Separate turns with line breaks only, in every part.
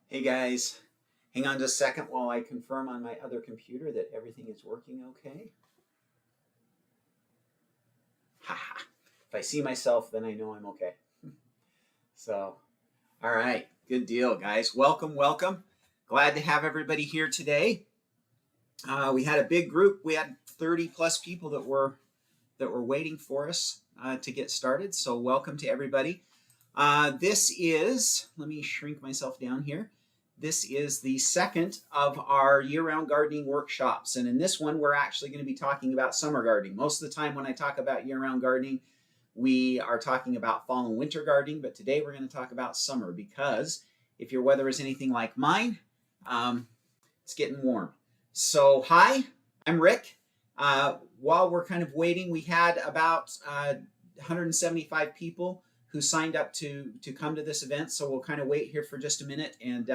Hey guys, hang on just a second while I confirm on my other computer that everything is working okay. Haha. If I see myself, then I know I'm okay. So, all right, good deal, guys. Welcome, welcome. Glad to have everybody here today. We had a big group. We had 30 plus people that were waiting for us to get started. So, welcome to everybody. This is, let me shrink myself down here. This is the second of our year-round gardening workshops. And in this one, we're actually going to be talking about summer gardening. Most of the time when I talk about year-round gardening, we are talking about fall and winter gardening. But today we're going to talk about summer because if your weather is anything like mine, it's getting warm. So hi, I'm Rick. While we're kind of waiting, we had about 175 people who signed up to come to this event. So we'll kind of wait here for just a minute, and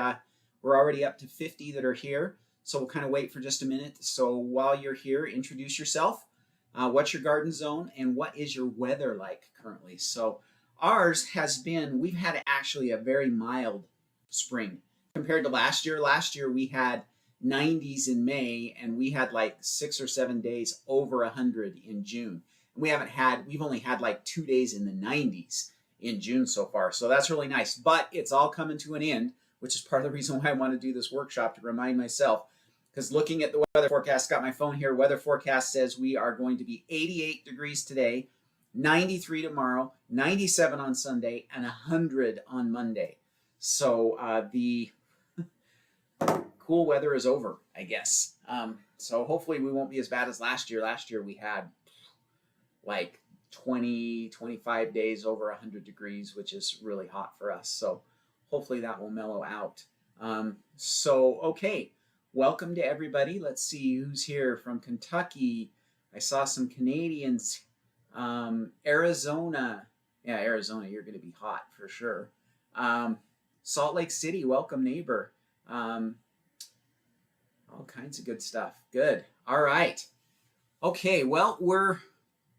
we're already up to 50 that are here. So we'll kind of wait for just a minute. So while you're here, introduce yourself. What's your garden zone and what is your weather like currently? So ours has been, we've had actually a very mild spring compared to last year. Last year we had 90s in May and we had like 6 or 7 days over 100 in June. And we've only had like 2 days in the 90s in June so far. So that's really nice, but it's all coming to an end, which is part of the reason why I want to do this workshop, to remind myself, because looking at the weather forecast, got my phone here, weather forecast says we are going to be 88 degrees today, 93 tomorrow, 97 on Sunday, and 100 on Monday. So the cool weather is over, I guess. So hopefully we won't be as bad as last year. Last year we had like 25 days over 100 degrees, which is really hot for us. So hopefully that will mellow out. Okay, welcome to everybody. Let's see who's here from Kentucky. I saw some Canadians. Arizona. Yeah, Arizona, you're going to be hot for sure. Salt Lake City, welcome neighbor. All kinds of good stuff. Good. All right. Okay, well, we're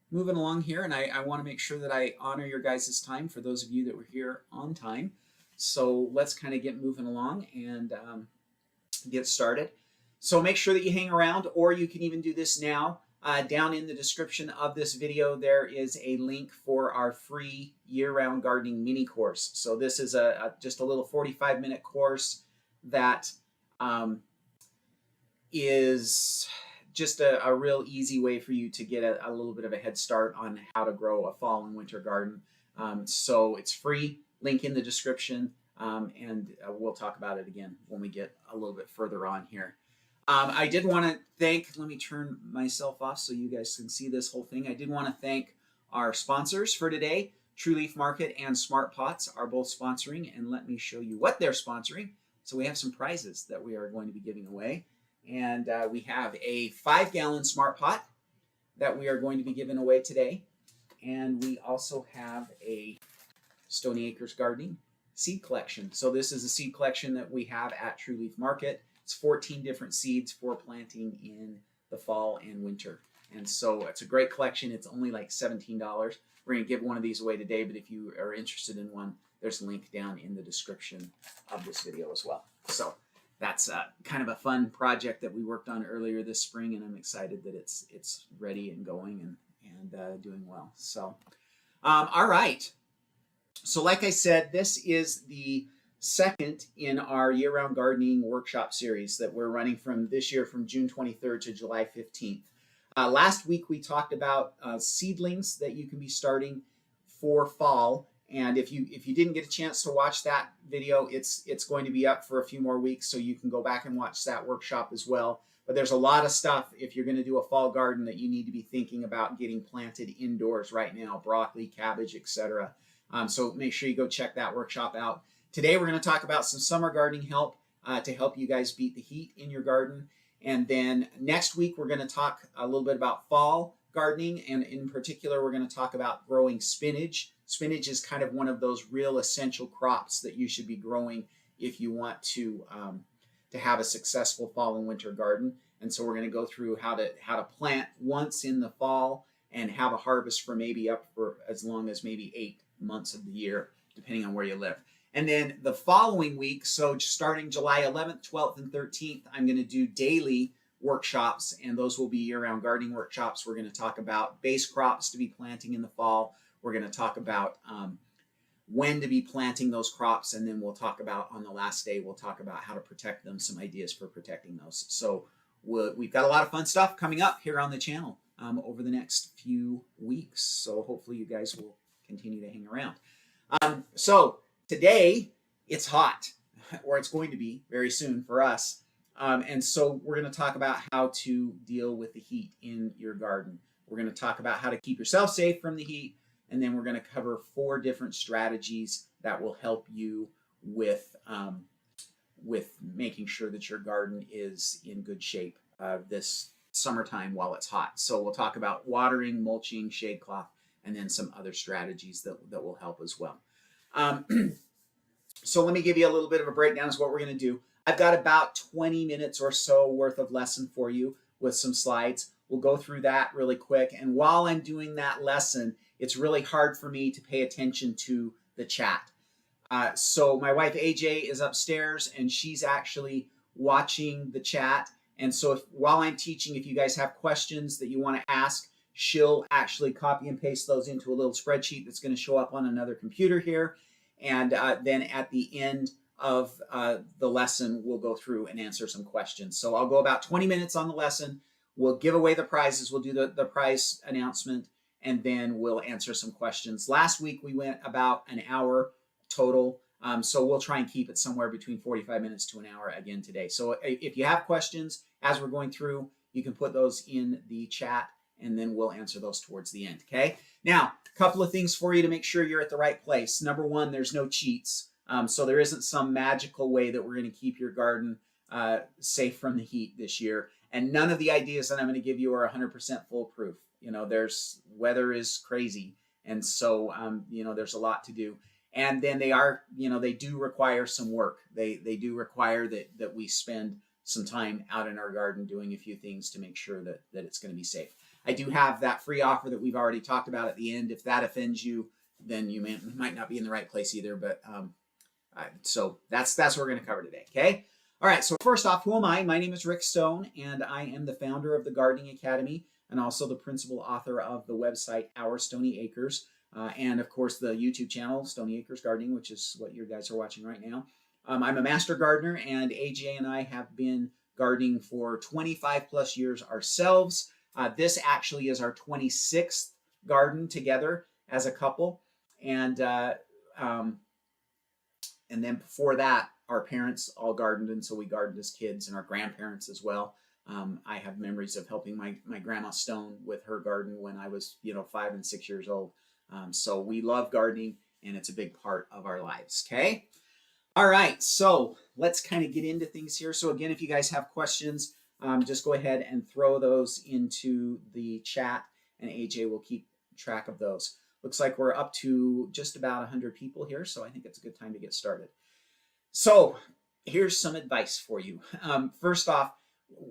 moving along here, and I want to make sure that I honor your guys' time for those of you that were here on time. So let's kind of get moving along and get started. So make sure that you hang around, or you can even do this now. Down in the description of this video, there is a link for our free year-round gardening mini course. So this is just a little 45-minute course that is just a real easy way for you to get a little bit of a head start on how to grow a fall and winter garden. So it's free, link in the description, and we'll talk about it again when we get a little bit further on here. I did want to thank, let me turn myself off so you guys can see this whole thing. I did want to thank our sponsors for today. True Leaf Market and Smart Pots are both sponsoring, and let me show you what they're sponsoring. So we have some prizes that we are going to be giving away. And we have a 5-gallon Smart Pot that we are going to be giving away today. And we also have a Stony Acres Gardening seed collection. So this is a seed collection that we have at True Leaf Market. It's 14 different seeds for planting in the fall and winter. And so it's a great collection. It's only like $17. We're going to give one of these away today, but if you are interested in one, there's a link down in the description of this video as well. So that's kind of a fun project that we worked on earlier this spring, and I'm excited that it's ready and going and doing well. So, all right. So like I said, this is the second in our year-round gardening workshop series that we're running from this year, from June 23rd to July 15th. Last week we talked about seedlings that you can be starting for fall. And if you didn't get a chance to watch that video, it's going to be up for a few more weeks, so you can go back and watch that workshop as well. But there's a lot of stuff, if you're going to do a fall garden, that you need to be thinking about getting planted indoors right now: broccoli, cabbage, etc. So make sure you go check that workshop out. Today we're going to talk about some summer gardening help to help you guys beat the heat in your garden. And then next week we're going to talk a little bit about fall gardening, and in particular we're going to talk about growing spinach. Spinach is kind of one of those real essential crops that you should be growing if you want to have a successful fall and winter garden. And so we're going to go through how to plant once in the fall and have a harvest for maybe up for as long as maybe 8 months of the year, depending on where you live. And then the following week, so starting July 11th, 12th, and 13th, I'm going to do daily workshops, and those will be year-round gardening workshops. We're going to talk about base crops to be planting in the fall. We're going to talk about when to be planting those crops, and then we'll talk about, on the last day, we'll talk about how to protect them, some ideas for protecting those. So we've got a lot of fun stuff coming up here on the channel over the next few weeks. So hopefully you guys will continue to hang around. So today it's hot, or it's going to be very soon for us. And so we're going to talk about how to deal with the heat in your garden. We're going to talk about how to keep yourself safe from the heat. And then we're going to cover 4 different strategies that will help you with making sure that your garden is in good shape this summertime while it's hot. So we'll talk about watering, mulching, shade cloth, and then some other strategies that will help as well. So let me give you a little bit of a breakdown of what we're going to do. I've got about 20 minutes or so worth of lesson for you with some slides. We'll go through that really quick. And while I'm doing that lesson, it's really hard for me to pay attention to the chat. So my wife AJ is upstairs, and she's actually watching the chat. And so while I'm teaching, if you guys have questions that you want to ask, she'll actually copy and paste those into a little spreadsheet that's going to show up on another computer here. And then at the end of the lesson, we'll go through and answer some questions. So I'll go about 20 minutes on the lesson. We'll give away the prizes. We'll do the prize announcement, and then we'll answer some questions. Last week, we went about an hour total. So we'll try and keep it somewhere between 45 minutes to an hour again today. So if you have questions as we're going through, you can put those in the chat, and then we'll answer those towards the end, okay? Now, a couple of things for you to make sure you're at the right place. Number one, there's no cheats. So there isn't some magical way that we're going to keep your garden safe from the heat this year. And none of the ideas that I'm going to give you are 100% foolproof. You know, weather is crazy. And so, you know, there's a lot to do. And then they do require some work. They do require that we spend some time out in our garden doing a few things to make sure that it's going to be safe. I do have that free offer that we've already talked about at the end. If that offends you, then you might not be in the right place either. But so that's what we're going to cover today, okay? All right, so first off, who am I? My name is Rick Stone, and I am the founder of the Gardening Academy and also the principal author of the website Our Stony Acres, and of course the YouTube channel Stony Acres Gardening, which is what you guys are watching right now. I'm a master gardener, and AJ and I have been gardening for 25 plus years ourselves. This actually is our 26th garden together as a couple, and then before that, our parents all gardened, and so we gardened as kids, and our grandparents as well. I have memories of helping my grandma Stone with her garden when I was, 5 and 6 years old. So we love gardening, and it's a big part of our lives, okay? All right, so let's kind of get into things here. So again, if you guys have questions, just go ahead and throw those into the chat, and AJ will keep track of those. Looks like we're up to just about 100 people here, so I think it's a good time to get started. So here's some advice for you. First off,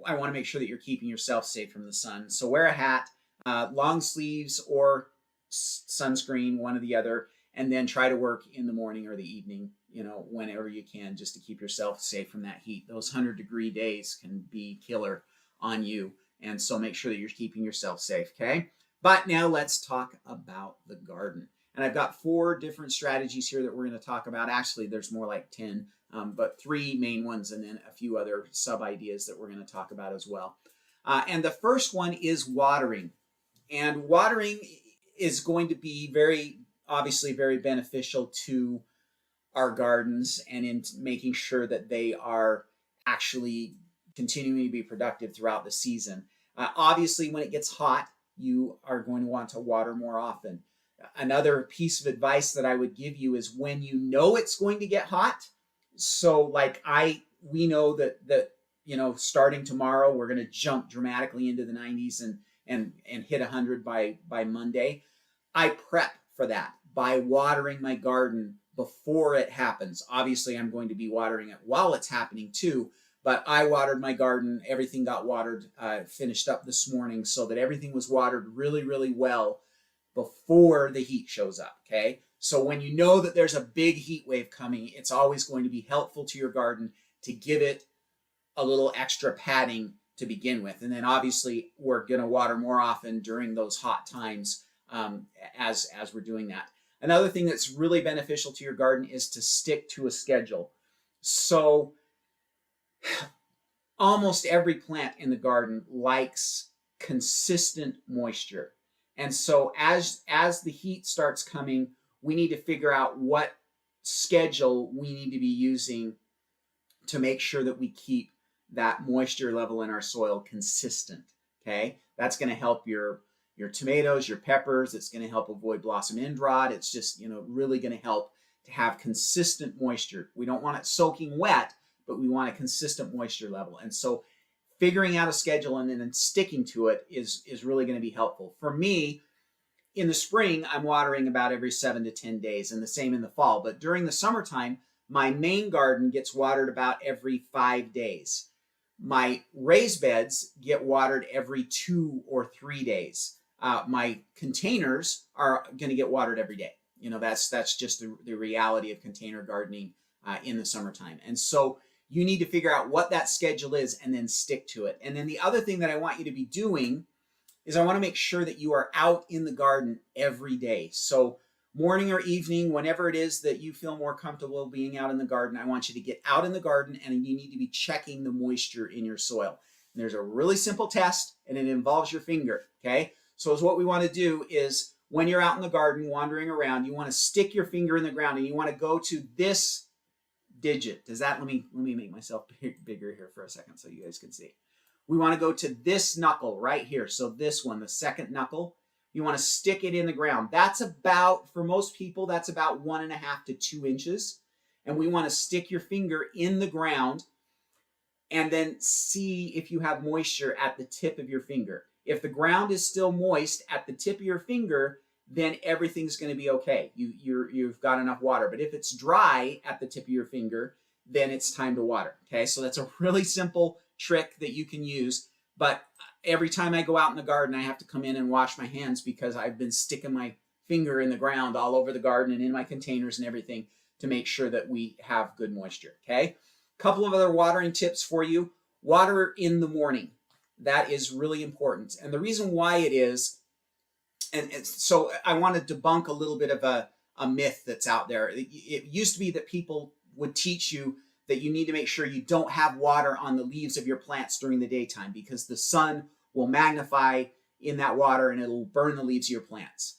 I want to make sure that you're keeping yourself safe from the sun. So wear a hat, long sleeves or sunscreen, one or the other, and then try to work in the morning or the evening, whenever you can, just to keep yourself safe from that heat. Those 100-degree days can be killer on you, and so make sure that you're keeping yourself safe, okay? But now let's talk about the garden. And I've got 4 different strategies here that we're going to talk about. Actually, there's more like 10, but 3 main ones and then a few other sub-ideas that we're going to talk about as well. And the first one is watering. And watering is going to be obviously very beneficial to our gardens and in making sure that they are actually continuing to be productive throughout the season. Obviously, when it gets hot, you are going to want to water more often. Another piece of advice that I would give you is when you know it's going to get hot. So like we know that starting tomorrow, we're going to jump dramatically into the 90s and hit 100 by Monday. I prep for that by watering my garden before it happens. Obviously, I'm going to be watering it while it's happening too, but I watered my garden. Everything got watered, finished up this morning so that everything was watered really, really well before the heat shows up, okay? So when you know that there's a big heat wave coming, it's always going to be helpful to your garden to give it a little extra padding to begin with. And then obviously we're going to water more often during those hot times as we're doing that. Another thing that's really beneficial to your garden is to stick to a schedule. So almost every plant in the garden likes consistent moisture. And so as the heat starts coming, we need to figure out what schedule we need to be using to make sure that we keep that moisture level in our soil consistent. Okay, that's going to help your tomatoes, your peppers. It's going to help avoid blossom end rot. It's just, really going to help to have consistent moisture. We don't want it soaking wet, but we want a consistent moisture level. And so figuring out a schedule and then sticking to it is really going to be helpful. For me, in the spring, I'm watering about every 7 to 10 days, and the same in the fall. But during the summertime, my main garden gets watered about every 5 days. My raised beds get watered every 2 or 3 days. My containers are going to get watered every day. That's just the reality of container gardening in the summertime. And so you need to figure out what that schedule is and then stick to it. And then the other thing that I want you to be doing is I want to make sure that you are out in the garden every day. So morning or evening, whenever it is that you feel more comfortable being out in the garden, I want you to get out in the garden and you need to be checking the moisture in your soil. And there's a really simple test and it involves your finger, okay? So what we want to do is when you're out in the garden wandering around, you want to stick your finger in the ground and you want to go to this digit. Let me make myself bigger here for a second so you guys can see. We want to go to this knuckle right here. So this one, the second knuckle, you want to stick it in the ground. That's about, for most people, that's about 1.5 to 2 inches. And we want to stick your finger in the ground and then see if you have moisture at the tip of your finger. If the ground is still moist at the tip of your finger, then everything's going to be okay. You've got enough water. But if it's dry at the tip of your finger, then it's time to water. Okay, so that's a really simple trick that you can use. But every time I go out in the garden, I have to come in and wash my hands because I've been sticking my finger in the ground all over the garden and in my containers and everything to make sure that we have good moisture. Okay, a couple of other watering tips for you. Water in the morning. That is really important. And the reason why it is, and so I want to debunk a little bit of a myth that's out there. It used to be that people would teach you that you need to make sure you don't have water on the leaves of your plants during the daytime because the sun will magnify in that water and it'll burn the leaves of your plants.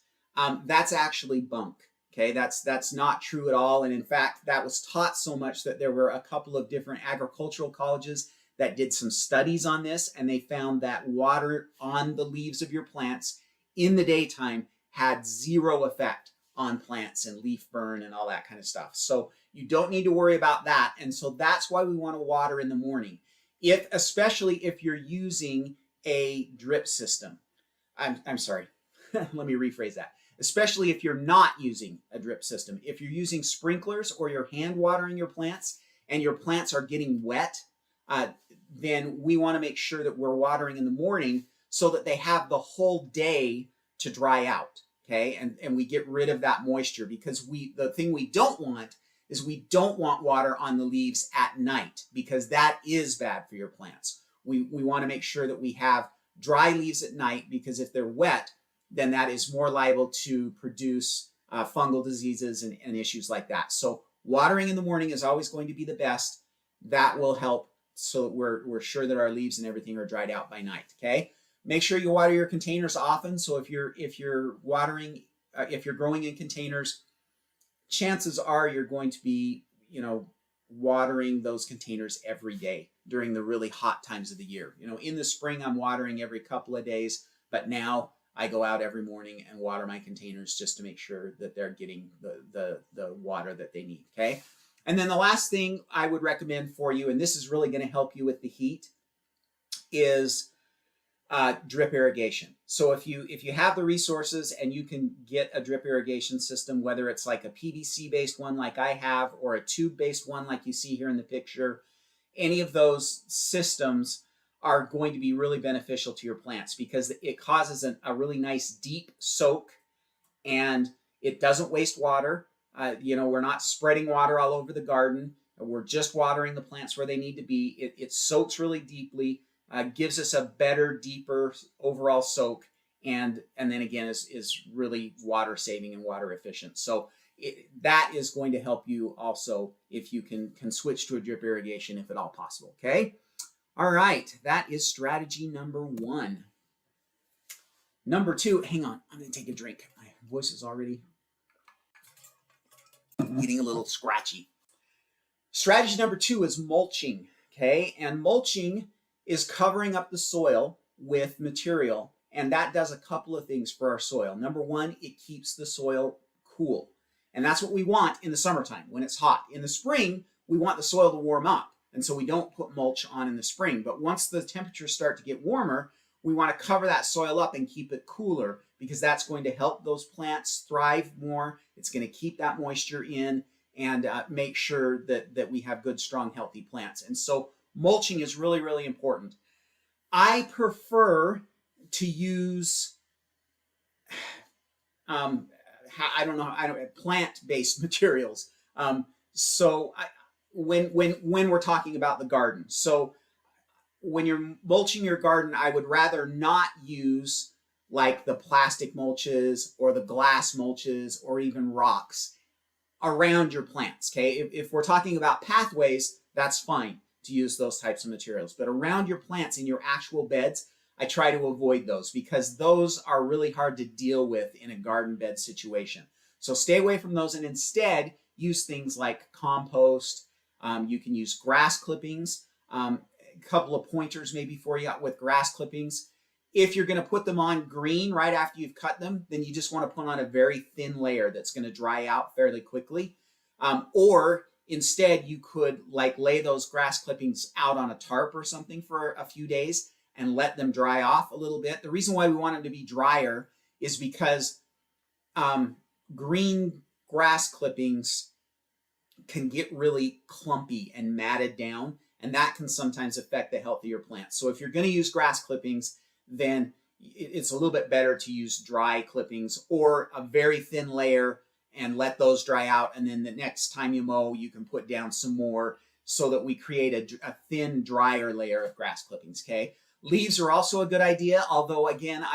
That's actually bunk. Okay, that's not true at all. And in fact, that was taught so much that there were a couple of different agricultural colleges that did some studies on this, and they found that water on the leaves of your plants in the daytime had zero effect on plants and leaf burn and all that kind of stuff. So you don't need to worry about that. And so that's why we want to water in the morning, especially if you're using a drip system. I'm sorry, let me rephrase that. Especially if you're not using a drip system. If you're using sprinklers or you're hand watering your plants and your plants are getting wet, then we want to make sure that we're watering in the morning so that they have the whole day to dry out, okay? And we get rid of that moisture because the thing we don't want is we don't want water on the leaves at night because that is bad for your plants. We want to make sure that we have dry leaves at night because if they're wet, then that is more liable to produce fungal diseases and issues like that. So watering in the morning is always going to be the best. That will help so that we're sure that our leaves and everything are dried out by night, okay? Make sure you water your containers often. So if you're watering, if you're growing in containers, chances are you're going to be, watering those containers every day during the really hot times of the year. In the spring, I'm watering every couple of days, but now I go out every morning and water my containers just to make sure that they're getting the water that they need, okay? And then the last thing I would recommend for you, and this is really going to help you with the heat, is drip irrigation. So if you have the resources and you can get a drip irrigation system, whether it's like a PVC-based one like I have or a tube-based one like you see here in the picture, any of those systems are going to be really beneficial to your plants because it causes a really nice deep soak and It doesn't waste water. We're not spreading water all over the garden. We're just watering the plants where they need to be. It soaks really deeply, gives us a better, deeper overall soak, and then again is really water saving and water efficient. So that is going to help you also if you can switch to a drip irrigation if at all possible. Okay. All right. That is strategy number 1. Number 2, hang on. I'm going to take a drink. My voice is already getting a little scratchy. Strategy number 2 is mulching. Okay. And mulching is covering up the soil with material. And that does a couple of things for our soil. Number 1, it keeps the soil cool. And that's what we want in the summertime when it's hot. In the spring, we want the soil to warm up. And so we don't put mulch on in the spring. But once the temperatures start to get warmer, we want to cover that soil up and keep it cooler, because that's going to help those plants thrive more. It's going to keep that moisture in and make sure that we have good, strong, healthy plants. And so mulching is really, really important. I prefer to use plant-based materials. When we're talking about the garden. So when you're mulching your garden, I would rather not use like the plastic mulches or the glass mulches or even rocks around your plants. Okay, if we're talking about pathways, that's fine to use those types of materials. But around your plants in your actual beds, I try to avoid those because those are really hard to deal with in a garden bed situation. So stay away from those and instead use things like compost. You can use grass clippings. A couple of pointers maybe for you with grass clippings. If you're going to put them on green right after you've cut them, then you just want to put on a very thin layer that's going to dry out fairly quickly. Or instead, you could like lay those grass clippings out on a tarp or something for a few days and let them dry off a little bit. The reason why we want them to be drier is because green grass clippings can get really clumpy and matted down, and that can sometimes affect the health of your plants. So if you're going to use grass clippings, then it's a little bit better to use dry clippings or a very thin layer and let those dry out. And then the next time you mow, you can put down some more so that we create a thin, drier layer of grass clippings. Okay. Leaves are also a good idea, although again,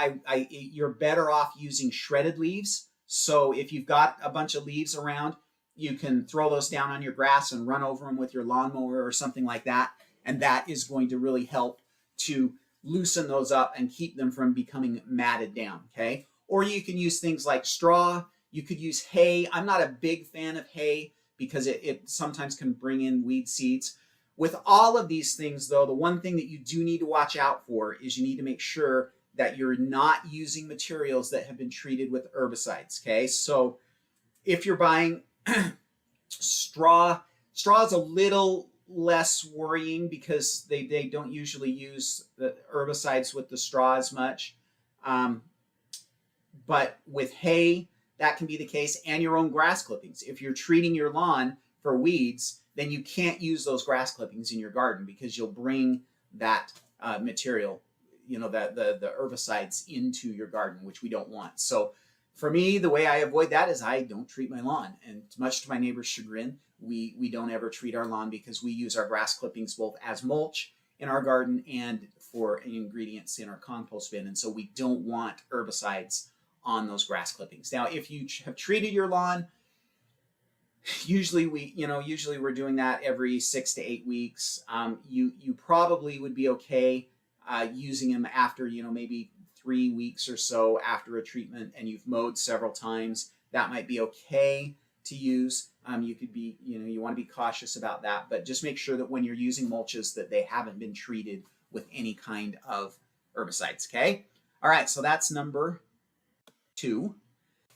you're better off using shredded leaves. So if you've got a bunch of leaves around, you can throw those down on your grass and run over them with your lawnmower or something like that. And that is going to really help to loosen those up and keep them from becoming matted down, okay? Or you can use things like straw. You could use hay. I'm not a big fan of hay because it sometimes can bring in weed seeds. With all of these things, though, the one thing that you do need to watch out for is you need to make sure that you're not using materials that have been treated with herbicides, okay? So if you're buying straw is a little less worrying because they don't usually use the herbicides with the straw as much. But with hay, that can be the case, and your own grass clippings. If you're treating your lawn for weeds, then you can't use those grass clippings in your garden because you'll bring that material, the herbicides into your garden, which we don't want. So for me, the way I avoid that is I don't treat my lawn. And much to my neighbor's chagrin, we don't ever treat our lawn because we use our grass clippings both as mulch in our garden and for ingredients in our compost bin. And so we don't want herbicides on those grass clippings. Now, if you have treated your lawn, usually we're doing that every 6 to 8 weeks. You probably would be okay using them after, maybe 3 weeks or so after a treatment and you've mowed several times. That might be okay to use. You could be, you want to be cautious about that, but just make sure that when you're using mulches that they haven't been treated with any kind of herbicides, okay? All right, so that's number 2.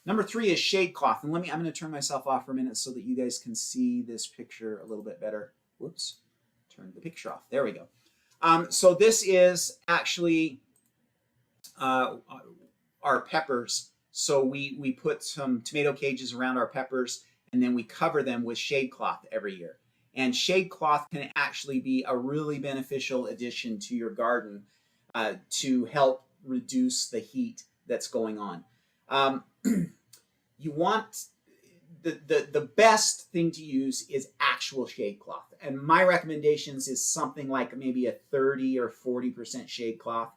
Number 3 is shade cloth. And I'm going to turn myself off for a minute so that you guys can see this picture a little bit better. Whoops, turn the picture off. There we go. So this is actually our peppers. So we put some tomato cages around our peppers and then we cover them with shade cloth every year. And shade cloth can actually be a really beneficial addition to your garden to help reduce the heat that's going on. you want the best thing to use is actual shade cloth. And my recommendations is something like maybe a 30 or 40% shade cloth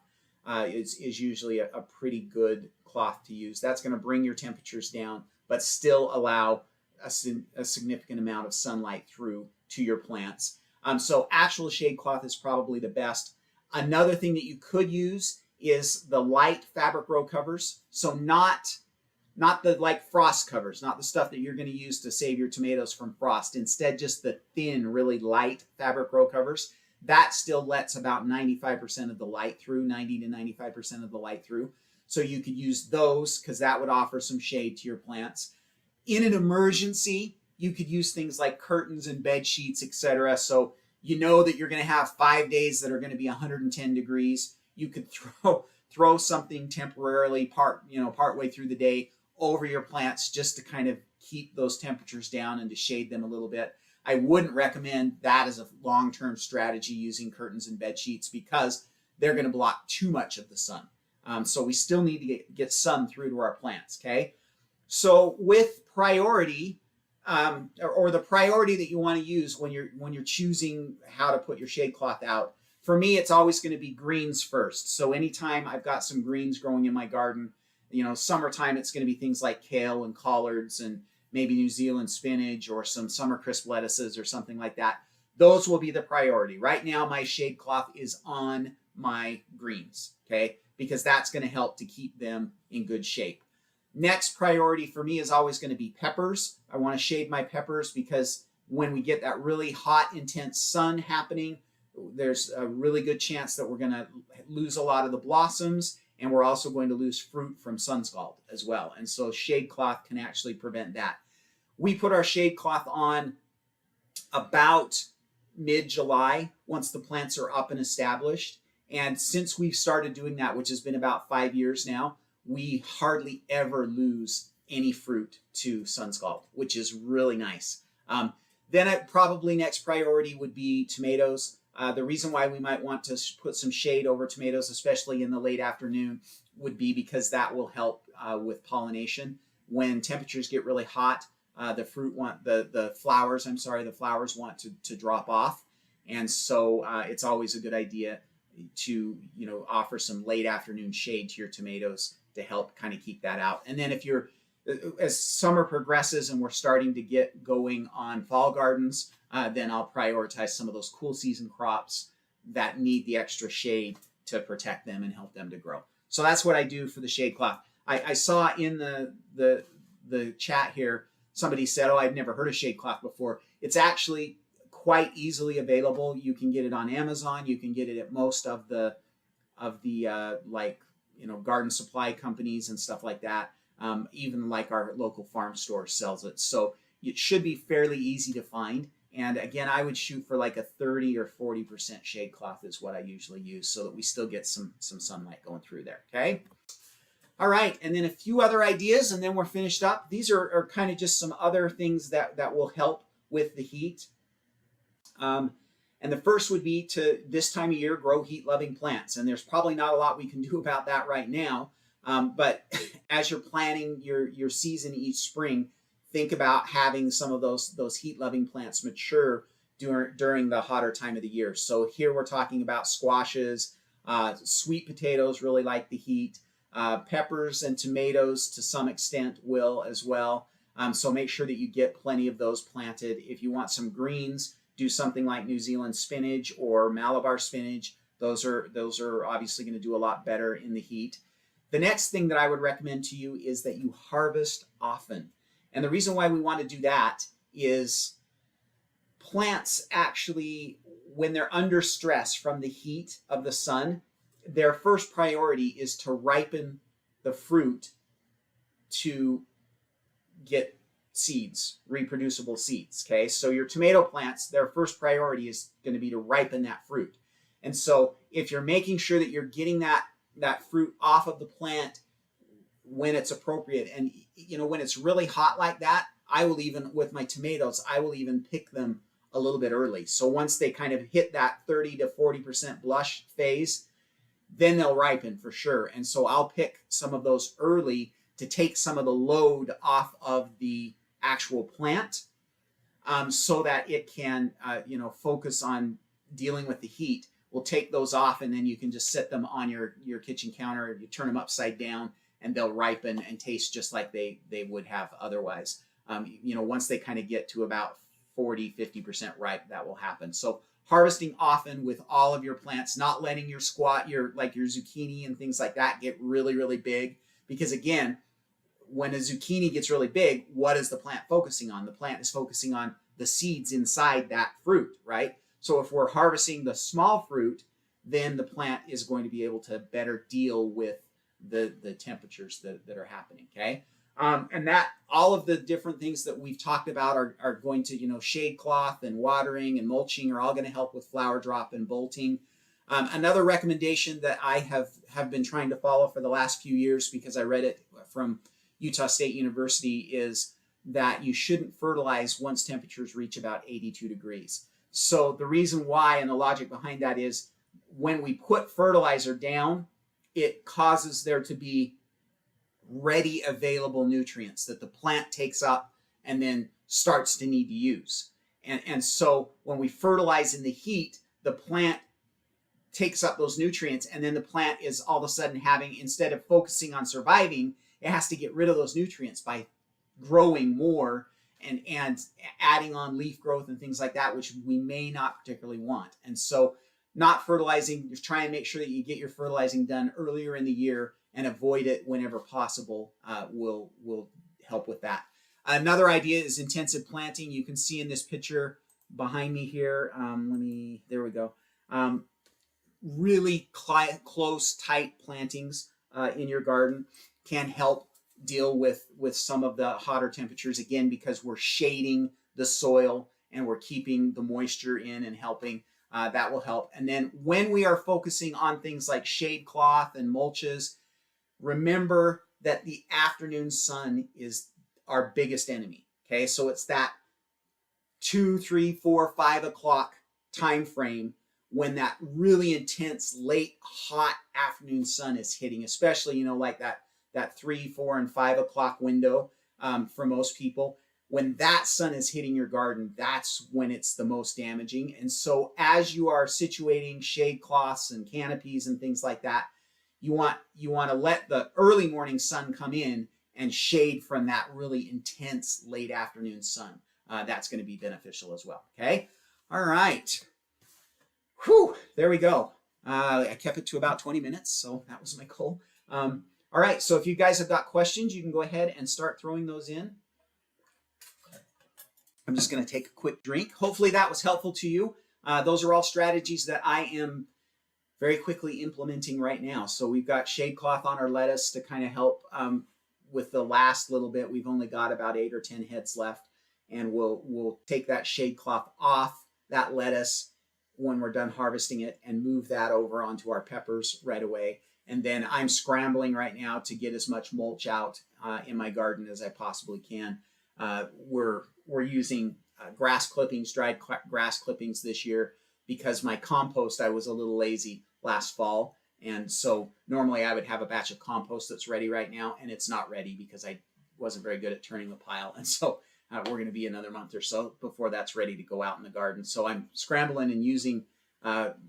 is usually a pretty good cloth to use. That's going to bring your temperatures down, but still allow a significant amount of sunlight through to your plants. So actual shade cloth is probably the best. Another thing that you could use is the light fabric row covers. So not the like frost covers, not the stuff that you're going to use to save your tomatoes from frost. Instead, just the thin, really light fabric row covers. That still lets about 95% of the light through, 90 to 95% of the light through. So you could use those because that would offer some shade to your plants. In an emergency, you could use things like curtains and bed sheets, etc. So you know that you're going to have 5 days that are going to be 110 degrees. You could throw something temporarily partway through the day over your plants just to kind of keep those temperatures down and to shade them a little bit. I wouldn't recommend that as a long-term strategy, using curtains and bed sheets, because they're going to block too much of the sun. So we still need to get sun through to our plants, okay? So with priority, or the priority that you want to use when you're choosing how to put your shade cloth out, for me, it's always going to be greens first. So anytime I've got some greens growing in my garden, summertime, it's going to be things like kale and collards and maybe New Zealand spinach or some summer crisp lettuces or something like that. Those will be the priority. Right now, my shade cloth is on my greens, okay? Because that's going to help to keep them in good shape. Next priority for me is always going to be peppers. I want to shade my peppers because when we get that really hot, intense sun happening, there's a really good chance that we're going to lose a lot of the blossoms, and we're also going to lose fruit from sun scald as well. And so shade cloth can actually prevent that. We put our shade cloth on about mid-July once the plants are up and established. And since we've started doing that, which has been about 5 years now, we hardly ever lose any fruit to sun scald, which is really nice. Then probably next priority would be tomatoes. The reason why we might want to put some shade over tomatoes, especially in the late afternoon, would be because that will help with pollination. When temperatures get really hot, the flowers want to drop off. And so it's always a good idea to offer some late afternoon shade to your tomatoes to help kind of keep that out. And then as summer progresses and we're starting to get going on fall gardens, then I'll prioritize some of those cool season crops that need the extra shade to protect them and help them to grow. So that's what I do for the shade cloth. I saw in the chat here, somebody said, "Oh, I've never heard of shade cloth before." It's actually quite easily available. You can get it on Amazon. You can get it at most of the garden supply companies and stuff like that. Even like our local farm store sells it. So it should be fairly easy to find. And again, I would shoot for like a 30 or 40% shade cloth is what I usually use, so that we still get some sunlight going through there, okay? All right, and then a few other ideas, and then we're finished up. These are kind of just some other things that will help with the heat. And the first would be to, this time of year, grow heat-loving plants. And there's probably not a lot we can do about that right now. But as you're planning your season each spring, think about having some of those heat-loving plants mature during the hotter time of the year. So here we're talking about squashes, sweet potatoes really like the heat, peppers and tomatoes to some extent will as well. So make sure that you get plenty of those planted. If you want some greens, do something like New Zealand spinach or Malabar spinach. Those are obviously going to do a lot better in the heat. The next thing that I would recommend to you is that you harvest often. And the reason why we want to do that is plants actually, when they're under stress from the heat of the sun, their first priority is to ripen the fruit to get seeds, reproducible seeds, okay? So your tomato plants, their first priority is going to be to ripen that fruit. And so if you're making sure that you're getting that fruit off of the plant when it's appropriate, and when it's really hot like that, I will even, with my tomatoes, I will even pick them a little bit early. So once they kind of hit that 30 to 40% blush phase, then they'll ripen for sure. And so I'll pick some of those early to take some of the load off of the actual plant, so that it can, focus on dealing with the heat. We'll take those off, and then you can just set them on your kitchen counter. You turn them upside down, and they'll ripen and taste just like they would have otherwise. Once they kind of get to about 40-50% ripe, that will happen. So harvesting often with all of your plants, not letting your your zucchini and things like that get really, really big. Because again, when a zucchini gets really big, what is the plant focusing on? The plant is focusing on the seeds inside that fruit, right? So if we're harvesting the small fruit, then the plant is going to be able to better deal with the temperatures that are happening, okay? And that all of the different things that we've talked about are going to, shade cloth and watering and mulching are all going to help with flower drop and bolting. Another recommendation that I have been trying to follow for the last few years, because I read it from Utah State University, is that you shouldn't fertilize once temperatures reach about 82 degrees. So the reason why and the logic behind that is when we put fertilizer down, it causes there to be ready available nutrients that the plant takes up and then starts to need to use. And so when we fertilize in the heat, the plant takes up those nutrients, and then the plant is all of a sudden having, instead of focusing on surviving, it has to get rid of those nutrients by growing more and adding on leaf growth and things like that, which we may not particularly want. And so not fertilizing, just try and make sure that you get your fertilizing done earlier in the year and avoid it whenever possible, will help with that. Another idea is intensive planting. You can see in this picture behind me here, there we go. Really close, tight plantings in your garden can help deal with some of the hotter temperatures, again, because we're shading the soil and we're keeping the moisture in and helping. That will help. And then when we are focusing on things like shade cloth and mulches, remember that the afternoon sun is our biggest enemy. Okay, so it's that 2, 3, 4, 5 o'clock time frame when that really intense, late, hot afternoon sun is hitting, especially, like that 3, 4, and 5 o'clock window for most people. When that sun is hitting your garden, that's when it's the most damaging. And so as you are situating shade cloths and canopies and things like that, you want to let the early morning sun come in and shade from that really intense late afternoon sun. That's going to be beneficial as well. Okay. All right. Whew, there we go. I kept it to about 20 minutes, so that was my goal. All right. So if you guys have got questions, you can go ahead and start throwing those in. I'm just going to take a quick drink. Hopefully that was helpful to you. Those are all strategies that I am very quickly implementing right now. So we've got shade cloth on our lettuce to kind of help with the last little bit. We've only got about 8 or 10 heads left, and we'll take that shade cloth off that lettuce when we're done harvesting it and move that over onto our peppers right away. And then I'm scrambling right now to get as much mulch out in my garden as I possibly can. We're using grass clippings, dried grass clippings this year, because my compost, I was a little lazy last fall. And so normally I would have a batch of compost that's ready right now, and it's not ready because I wasn't very good at turning the pile. And so we're going to be another month or so before that's ready to go out in the garden. So I'm scrambling and using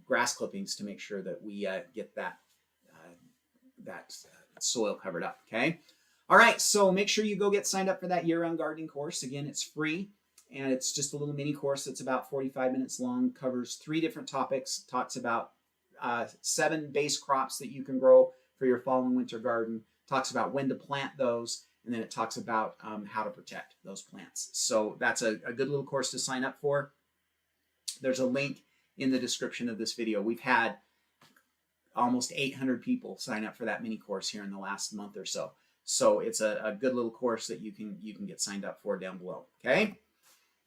grass clippings to make sure that we get that soil covered up. Okay. All right. So make sure you go get signed up for that year-round gardening course. Again, it's free, and it's just a little mini course that's about 45 minutes long, covers 3 different topics, talks about 7 base crops that you can grow for your fall and winter garden, talks about when to plant those, and then it talks about how to protect those plants. So that's a good little course to sign up for. There's a link in the description of this video. We've had almost 800 people sign up for that mini course here in the last month or so. So it's a good little course that you can get signed up for down below. Okay.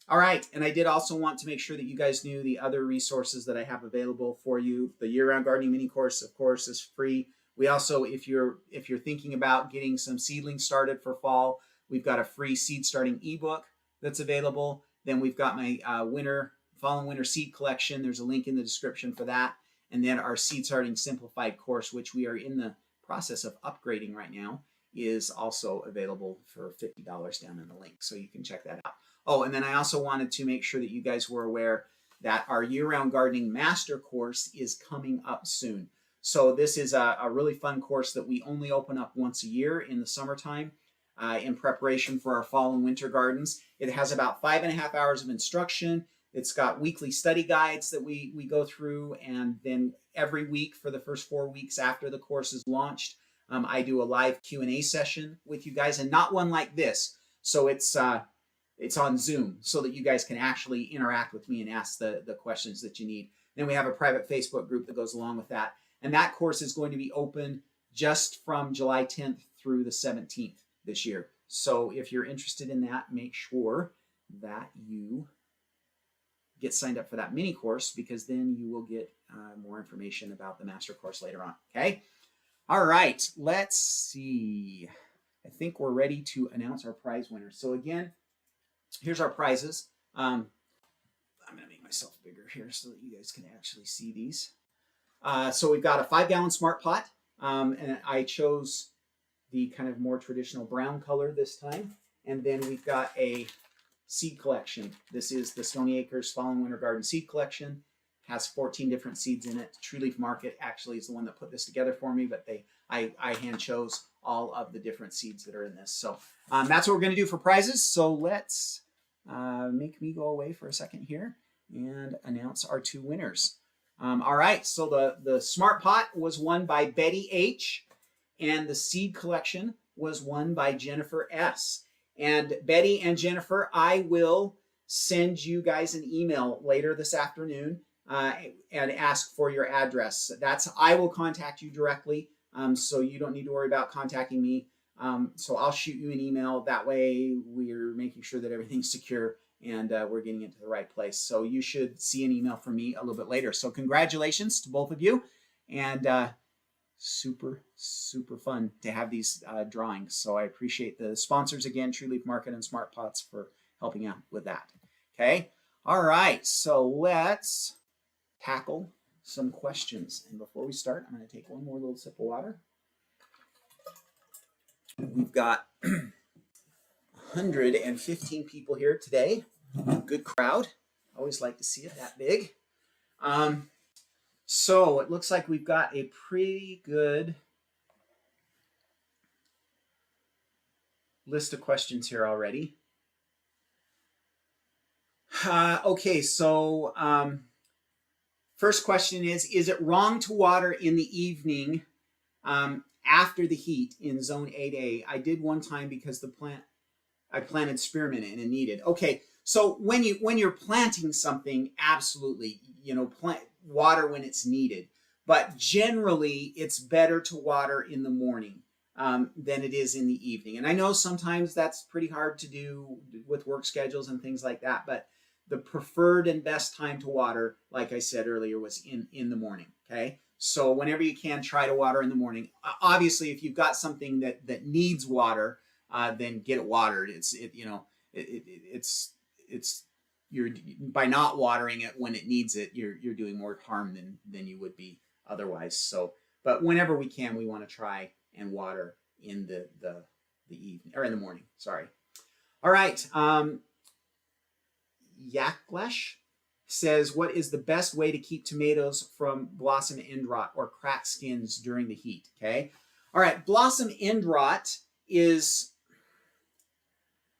All right. And I did also want to make sure that you guys knew the other resources that I have available for you. The year-round gardening mini course, of course, is free. We also, if you're thinking about getting some seedlings started for fall, we've got a free seed starting ebook that's available. Then we've got my fall and winter seed collection. There's a link in the description for that. And then our seed starting simplified course, which we are in the process of upgrading right now. is also available for $50 down in the link. So you can check that out. Oh, and then I also wanted to make sure that you guys were aware that our year-round gardening master course is coming up soon. So this is a really fun course that we only open up once a year in the summertime in preparation for our fall and winter gardens. It has about 5.5 hours of instruction. It's got weekly study guides that we go through, and then every week for the first 4 weeks after the course is launched, I do a live Q&A session with you guys, and not one like this. So it's on Zoom so that you guys can actually interact with me and ask the questions that you need. Then we have a private Facebook group that goes along with that. And that course is going to be open just from July 10th through the 17th this year. So if you're interested in that, make sure that you get signed up for that mini course, because then you will get more information about the master course later on. Okay. All right. Let's see. I think we're ready to announce our prize winners. So again, here's our prizes. I'm going to make myself bigger here so that you guys can actually see these. So we've got a 5-gallon smart pot, and I chose the kind of more traditional brown color this time. And then we've got a seed collection. This is the Stony Acres Fall and Winter Garden Seed Collection. Has 14 different seeds in it. True Leaf Market actually is the one that put this together for me, but I hand chose all of the different seeds that are in this. So that's what we're going to do for prizes. So let's make me go away for a second here and announce our 2 winners. All right, so the Smart Pot was won by Betty H, and the Seed Collection was won by Jennifer S. And Betty and Jennifer, I will send you guys an email later this afternoon and ask for your address. I will contact you directly, so you don't need to worry about contacting me. So I'll shoot you an email. That way we're making sure that everything's secure and we're getting it to the right place. So you should see an email from me a little bit later. So congratulations to both of you, and super, super fun to have these drawings. So I appreciate the sponsors again, True Leaf Market and Smart Pots, for helping out with that. Okay. All right. So let's tackle some questions. And before we start, I'm going to take one more little sip of water. We've got 115 people here today. Good crowd. Always like to see it that big. So it looks like we've got a pretty good list of questions here already. Okay, so first question is it wrong to water in the evening after the heat in zone 8A? I did one time because I planted spearmint in and needed. Okay, so when you're planting something, absolutely, plant water when it's needed. But generally, it's better to water in the morning than it is in the evening. And I know sometimes that's pretty hard to do with work schedules and things like that, but the preferred and best time to water, like I said earlier, was in the morning. Okay, so whenever you can, try to water in the morning. Obviously, if you've got something that needs water, then get it watered. You're by not watering it when it needs it, you're doing more harm than you would be otherwise. So, but whenever we can, we want to try and water in the evening or in the morning. Sorry. All right. Yaklesh says, what is the best way to keep tomatoes from blossom end rot or cracked skins during the heat? Okay. All right. Blossom end rot is,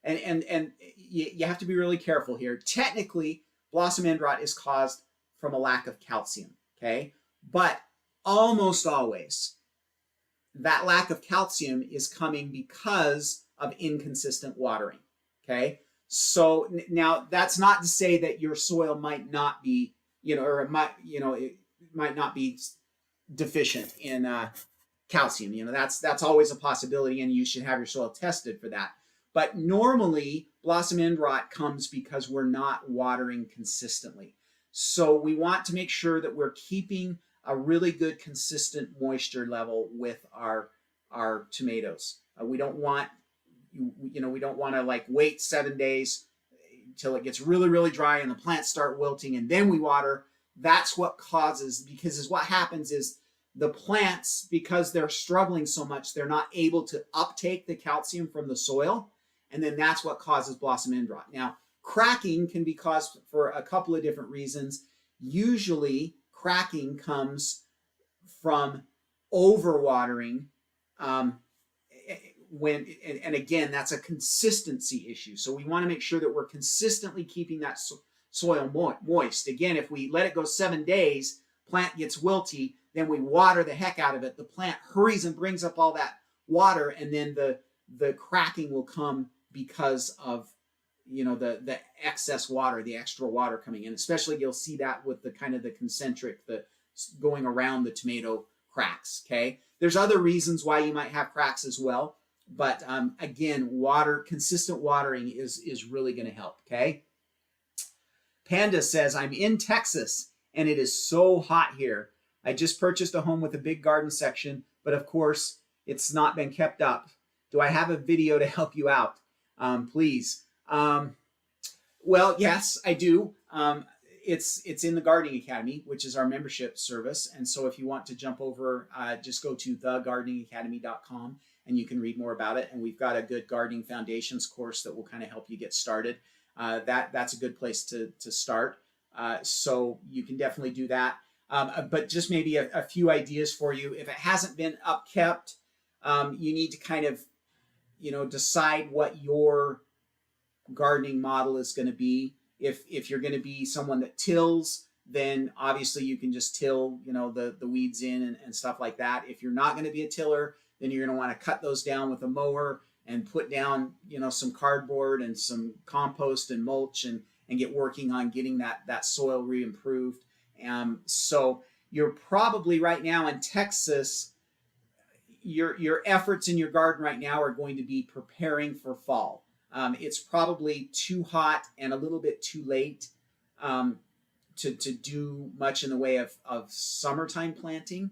and you have to be really careful here. Technically, blossom end rot is caused from a lack of calcium. Okay. But almost always that lack of calcium is coming because of inconsistent watering. Okay. So now that's not to say that your soil might not be, or it might not be deficient in calcium. That's always a possibility, and you should have your soil tested for that. But normally, blossom end rot comes because we're not watering consistently. So we want to make sure that we're keeping a really good consistent moisture level with our tomatoes. We don't want to like wait 7 days till it gets really, really dry and the plants start wilting and then we water. That's what causes, because what happens is the plants, because they're struggling so much, they're not able to uptake the calcium from the soil. And then that's what causes blossom end rot. Now, cracking can be caused for a couple of different reasons. Usually, cracking comes from overwatering. And again, that's a consistency issue. So we want to make sure that we're consistently keeping that soil moist. Again, if we let it go 7 days, plant gets wilty, then we water the heck out of it. The plant hurries and brings up all that water, and then the cracking will come because of the excess water, the extra water coming in. Especially you'll see that with the kind of the concentric, the going around the tomato cracks. Okay, there's other reasons why you might have cracks as well, but again, consistent watering is really going to help. Okay. Panda says, I'm in Texas and it is so hot here. I just purchased a home with a big garden section, but of course it's not been kept up. Do I have a video to help you out? Please. Well, yes, I do. It's in the Gardening Academy, which is our membership service. And so if you want to jump over, just go to thegardeningacademy.com and you can read more about it. And we've got a good gardening foundations course that will kind of help you get started. That's a good place to start. So you can definitely do that. But just maybe a few ideas for you. If it hasn't been upkept, you need to kind of, decide what your gardening model is going to be. If you're going to be someone that tills, then obviously you can just till, the weeds in and stuff like that. If you're not going to be a tiller, then you're going to want to cut those down with a mower and put down, some cardboard and some compost and mulch and get working on getting that soil re-improved. So you're probably right now in Texas, your efforts in your garden right now are going to be preparing for fall. It's probably too hot and a little bit too late to do much in the way of summertime planting,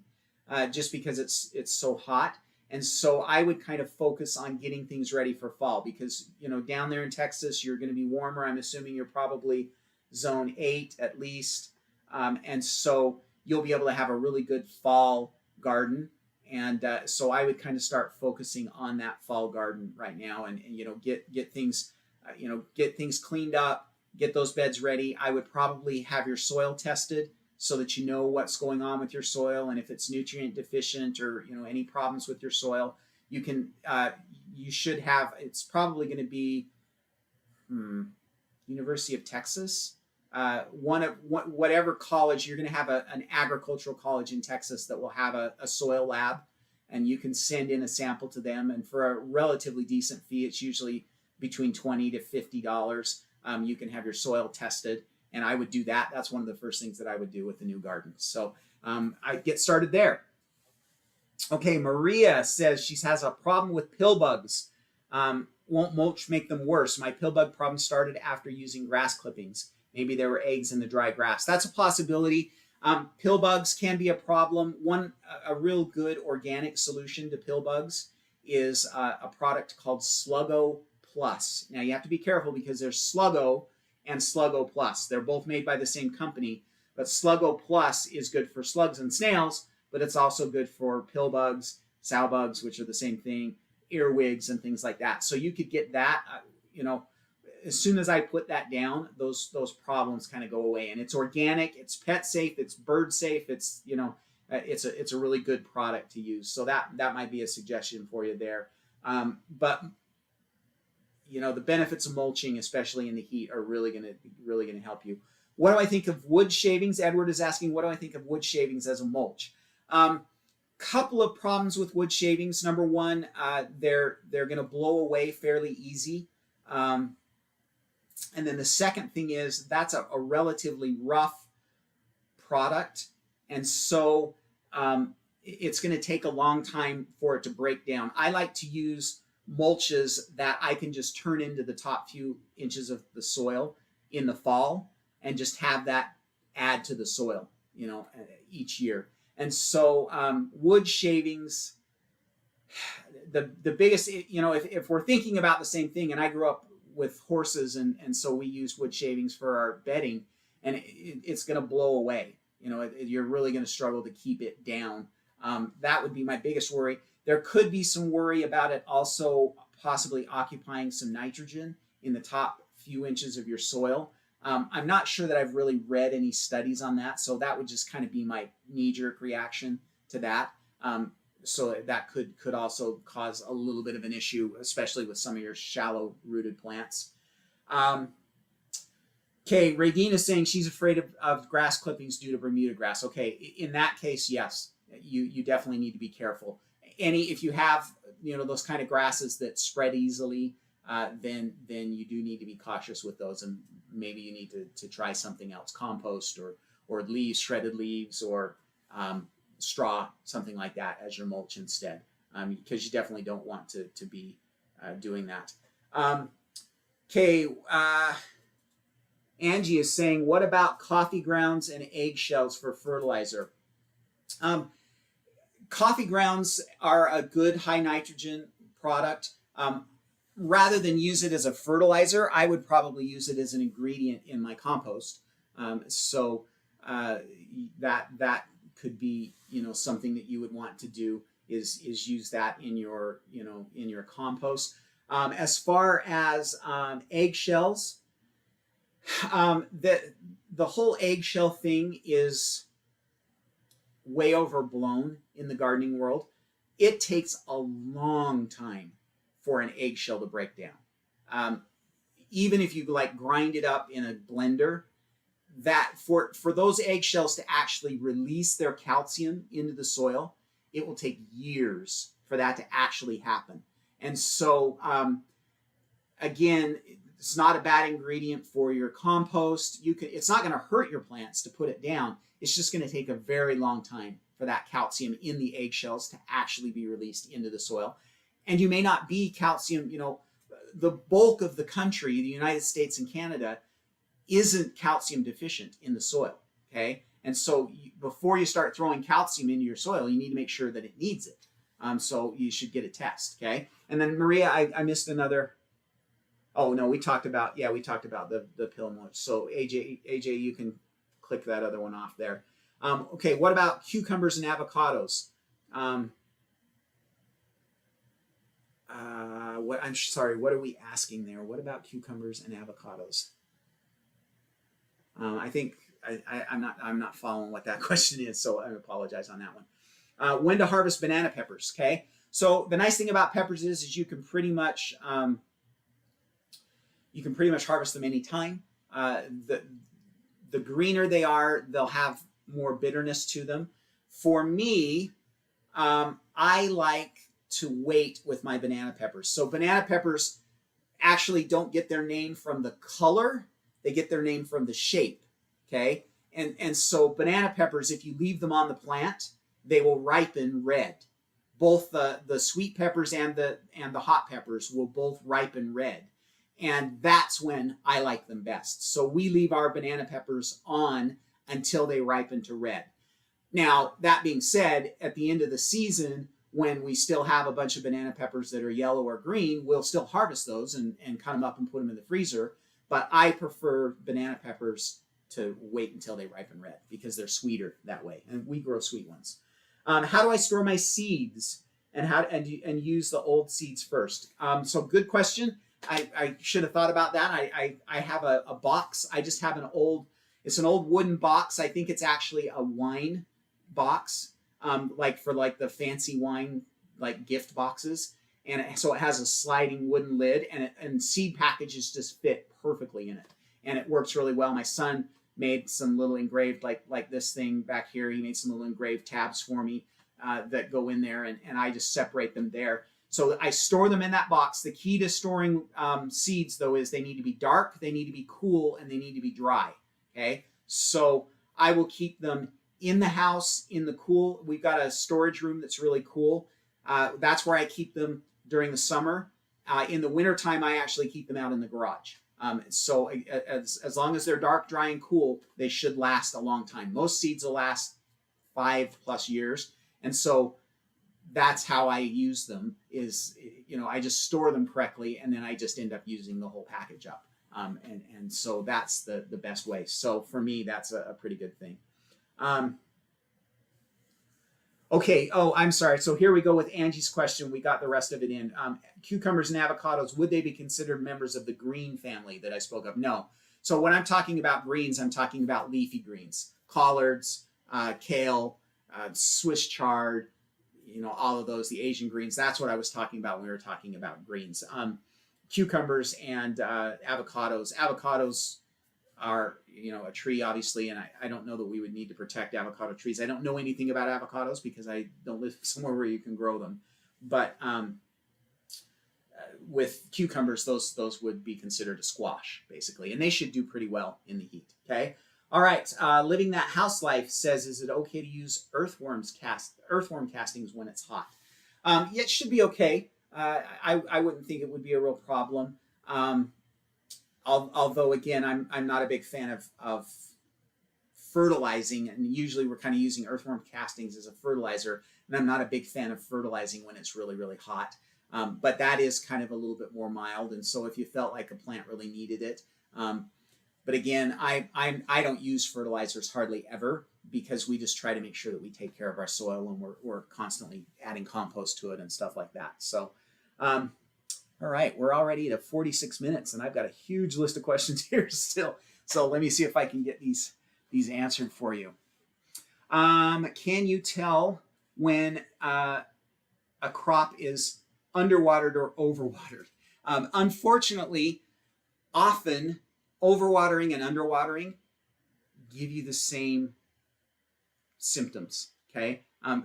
just because it's so hot. And so I would kind of focus on getting things ready for fall because, down there in Texas, you're going to be warmer. I'm assuming you're probably zone 8 at least. And so you'll be able to have a really good fall garden. And so I would kind of start focusing on that fall garden right now and get things, get things cleaned up, get those beds ready. I would probably have your soil tested so that you know what's going on with your soil, and if it's nutrient deficient or any problems with your soil, you should have. It's probably going to be University of Texas, whatever college. You're going to have an agricultural college in Texas that will have a soil lab, and you can send in a sample to them, and for a relatively decent fee, it's usually between $20 to $50. You can have your soil tested. And I would do that. That's one of the first things that I would do with the new garden. So I get started there. Okay, Maria says she has a problem with pill bugs. Won't mulch make them worse? My pill bug problem started after using grass clippings. Maybe there were eggs in the dry grass. That's a possibility. Pill bugs can be a problem. A real good organic solution to pill bugs is a product called Sluggo Plus. Now you have to be careful because there's Sluggo and Sluggo Plus. They're both made by the same company, but Sluggo Plus is good for slugs and snails, but it's also good for pill bugs, sow bugs, which are the same thing, earwigs and things like that. So you could get that, as soon as I put that down, those problems kind of go away. And it's organic, it's pet safe, it's bird safe, it's it's a really good product to use. So that might be a suggestion for you there. But the benefits of mulching, especially in the heat, are really gonna help you. What do I think of wood shavings? Edward is asking, what do I think of wood shavings as a mulch? Couple of problems with wood shavings. Number one, they're gonna blow away fairly easy. And then the second thing is that's a relatively rough product, and so it's gonna take a long time for it to break down. I like to use mulches that I can just turn into the top few inches of the soil in the fall and just have that add to the soil, each year. And so wood shavings, the biggest, if we're thinking about the same thing, and I grew up with horses and so we use wood shavings for our bedding, and it's going to blow away. You're really going to struggle to keep it down. That would be my biggest worry. There could be some worry about it also possibly occupying some nitrogen in the top few inches of your soil. I'm not sure that I've really read any studies on that, so that would just kind of be my knee-jerk reaction to that. So that could also cause a little bit of an issue, especially with some of your shallow-rooted plants. Okay, Radine is saying she's afraid of grass clippings due to Bermuda grass. Okay, in that case, yes, you definitely need to be careful. If you have those kind of grasses that spread easily, then you do need to be cautious with those, and maybe you need to try something else, compost or leaves, shredded leaves, or straw, something like that as your mulch instead, because you definitely don't want to be doing that. Okay, Angie is saying, what about coffee grounds and eggshells for fertilizer? Coffee grounds are a good high nitrogen product. Rather than use it as a fertilizer, I would probably use it as an ingredient in my compost. So that could be something that you would want to do is use that in your compost. As far as eggshells, the whole eggshell thing is way overblown in the gardening world. It takes a long time for an eggshell to break down. Even if you grind it up in a blender, that for those eggshells to actually release their calcium into the soil, it will take years for that to actually happen. And so again, it's not a bad ingredient for your compost. It's not going to hurt your plants to put it down. It's just going to take a very long time for that calcium in the eggshells to actually be released into the soil. And you may not be calcium, the bulk of the country, the United States and Canada, isn't calcium deficient in the soil, okay? And so before you start throwing calcium into your soil, you need to make sure that it needs it. So you should get a test, okay? And then Maria, I missed another. Oh no, we talked about the pill mulch. So AJ, you can click that other one off there. Okay, what about cucumbers and avocados? I'm sorry, what are we asking there? What about cucumbers and avocados? I think I'm not following what that question is, so I apologize on that one. When to harvest banana peppers? Okay, so the nice thing about peppers is you can pretty much harvest them anytime. The greener they are, they'll have more bitterness to them. For me, I like to wait with my banana peppers. So banana peppers actually don't get their name from the color, they get their name from the shape, okay? And so banana peppers, if you leave them on the plant, they will ripen red. Both the sweet peppers and the hot peppers will both ripen red. And that's when I like them best. So we leave our banana peppers on until they ripen to red. Now, that being said, at the end of the season, when we still have a bunch of banana peppers that are yellow or green, we'll still harvest those and cut them up and put them in the freezer. But I prefer banana peppers to wait until they ripen red because they're sweeter that way. And we grow sweet ones. How do I store my seeds and use the old seeds first? So good question. I should have thought about that. I have a box. I just have it's an old wooden box. I think it's actually a wine box, like for the fancy wine, gift boxes. And so it has a sliding wooden lid and seed packages just fit perfectly in it. And it works really well. My son made some little engraved, like this thing back here. He made some little engraved tabs for me that go in there and I just separate them there. So I store them in that box. The key to storing seeds, though, is they need to be dark, they need to be cool, and they need to be dry, okay? So I will keep them in the house, in the cool. We've got a storage room that's really cool. That's where I keep them during the summer. In the wintertime, I actually keep them out in the garage. So as long as they're dark, dry, and cool, they should last a long time. Most seeds will last 5+ years. And so that's how I use them is, I just store them correctly and then I just end up using the whole package up. And so that's the best way. So for me, that's a pretty good thing. Okay. Oh, I'm sorry. So here we go with Angie's question. We got the rest of it in. Cucumbers and avocados, would they be considered members of the green family that I spoke of? No. So when I'm talking about greens, I'm talking about leafy greens, collards, kale, Swiss chard, all of those, the Asian greens. That's what I was talking about when we were talking about greens. Cucumbers and avocados. Avocados are a tree, obviously, and I don't know that we would need to protect avocado trees. I don't know anything about avocados because I don't live somewhere where you can grow them. But with cucumbers, those would be considered a squash, basically, and they should do pretty well in the heat. Okay. All right. Living that house life says, is it okay to use earthworm castings when it's hot? Yeah, it should be okay. I wouldn't think it would be a real problem. Although again, I'm not a big fan of fertilizing, and usually we're kind of using earthworm castings as a fertilizer, and I'm not a big fan of fertilizing when it's really, really hot. But that is kind of a little bit more mild, and so if you felt like a plant really needed it, but again, I don't use fertilizers hardly ever because we just try to make sure that we take care of our soil, and we're constantly adding compost to it and stuff like that. So, all right, we're already at 46 minutes, and I've got a huge list of questions here still. So let me see if I can get these answered for you. Can you tell when a crop is underwatered or overwatered? Unfortunately, often overwatering and underwatering give you the same symptoms. Okay,